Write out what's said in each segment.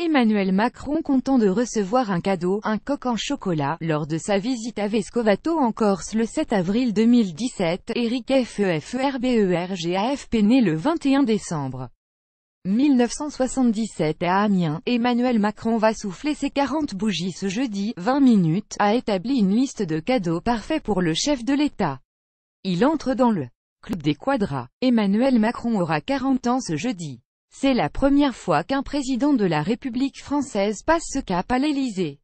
Emmanuel Macron content de recevoir un cadeau, un coq en chocolat, lors de sa visite à Vescovato en Corse le 7 avril 2017. Éric Fefferbergafp né le 21 décembre 1977 à Amiens, Emmanuel Macron va souffler ses 40 bougies ce jeudi. 20 minutes, a établi une liste de cadeaux parfaits pour le chef de l'État. Il entre dans le club des quadras. Emmanuel Macron aura 40 ans ce jeudi. C'est la première fois qu'un président de la République française passe ce cap à l'Élysée.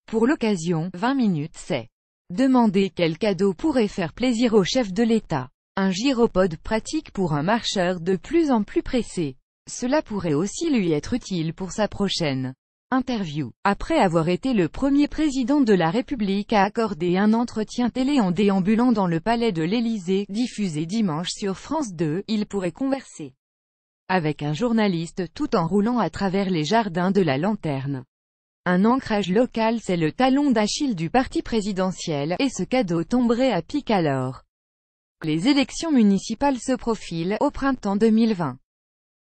Pour l'occasion, 20 minutes s'est demandé quel cadeau pourrait faire plaisir au chef de l'État. Un gyropode pratique pour un marcheur de plus en plus pressé. Cela pourrait aussi lui être utile pour sa prochaine interview. Après avoir été le premier président de la République à accorder un entretien télé en déambulant dans le palais de l'Élysée, diffusé dimanche sur France 2, il pourrait converser avec un journaliste tout en roulant à travers les jardins de la Lanterne. Un ancrage local, c'est le talon d'Achille du parti présidentiel, et ce cadeau tomberait à pic alors que les élections municipales se profilent, au printemps 2020.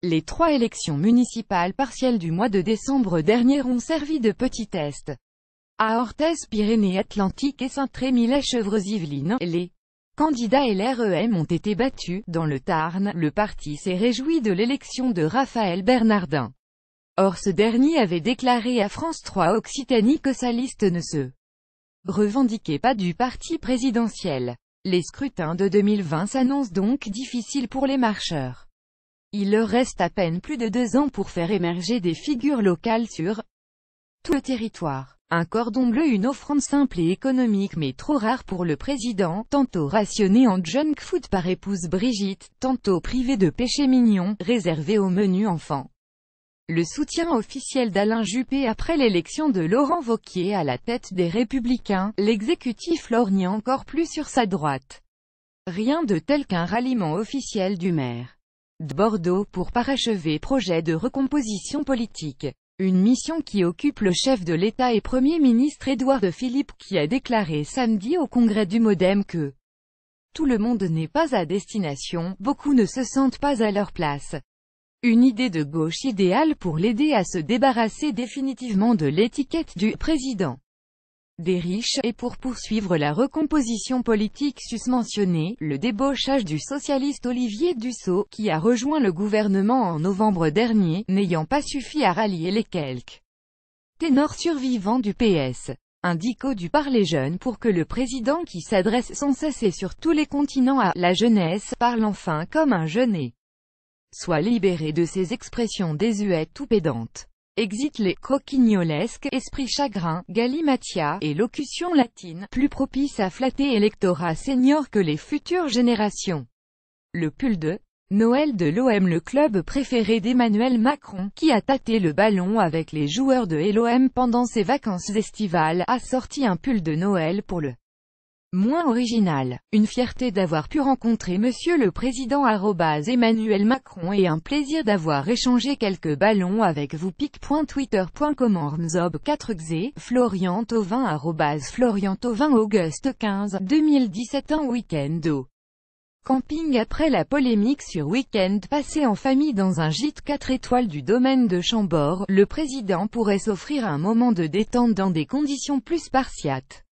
Les 3 élections municipales partielles du mois de décembre dernier ont servi de petit test. À Orthez, Pyrénées-Atlantiques et Saint-Rémy-lès-Chevreuse-Yvelines, les candidats LREM ont été battus. Dans le Tarn, le parti s'est réjoui de l'élection de Raphaël Bernardin. Or ce dernier avait déclaré à France 3 Occitanie que sa liste ne se revendiquait pas du parti présidentiel. Les scrutins de 2020 s'annoncent donc difficiles pour les marcheurs. Il leur reste à peine plus de 2 ans pour faire émerger des figures locales sur tout le territoire. Un cordon bleu, une offrande simple et économique mais trop rare pour le président, tantôt rationné en junk food par épouse Brigitte, tantôt privé de péché mignon, réservé au menu enfant. Le soutien officiel d'Alain Juppé après l'élection de Laurent Wauquiez à la tête des Républicains, l'exécutif lorgne encore plus sur sa droite. Rien de tel qu'un ralliement officiel du maire de Bordeaux pour parachever projet de recomposition politique. Une mission qui occupe le chef de l'État et Premier ministre Édouard Philippe, qui a déclaré samedi au congrès du MoDem que tout le monde n'est pas à destination, beaucoup ne se sentent pas à leur place. Une idée de gauche idéale pour l'aider à se débarrasser définitivement de l'étiquette du président des riches, et pour poursuivre la recomposition politique susmentionnée, le débauchage du socialiste Olivier Dussopt, qui a rejoint le gouvernement en novembre dernier, n'ayant pas suffi à rallier les quelques ténors survivants du PS. Indico du Parler jeune pour que le président qui s'adresse sans cesse et sur tous les continents à la jeunesse, parle enfin comme un jeunet. Soit libéré de ces expressions désuètes ou pédantes. Exit les croquignolesques, esprit chagrin, galimatia, et locution latine, plus propice à flatter électorat senior que les futures générations. Le pull de Noël de l'OM, le club préféré d'Emmanuel Macron, qui a tâté le ballon avec les joueurs de l'OM pendant ses vacances estivales, a sorti un pull de Noël pour le moins original. Une fierté d'avoir pu rencontrer Monsieur le Président @Emmanuel Macron et un plaisir d'avoir échangé quelques ballons avec vous. pic.twitter.com Ormzob4xe, Florian Thauvin @Florian Thauvin Auguste 15, 2017. Un week-end au camping après la polémique sur week-end passé en famille dans un gîte 4 étoiles du domaine de Chambord, le président pourrait s'offrir un moment de détente dans des conditions plus spartiates.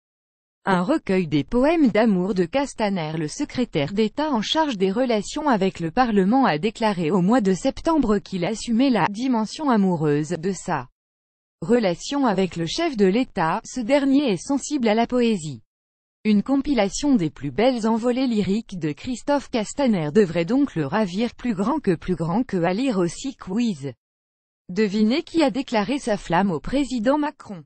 Un recueil des poèmes d'amour de Castaner. Le secrétaire d'État en charge des relations avec le Parlement a déclaré au mois de septembre qu'il assumait la dimension amoureuse de sa relation avec le chef de l'État. Ce dernier est sensible à la poésie. Une compilation des plus belles envolées lyriques de Christophe Castaner devrait donc le ravir. Plus grand que à lire aussi quiz. Devinez qui a déclaré sa flamme au président Macron.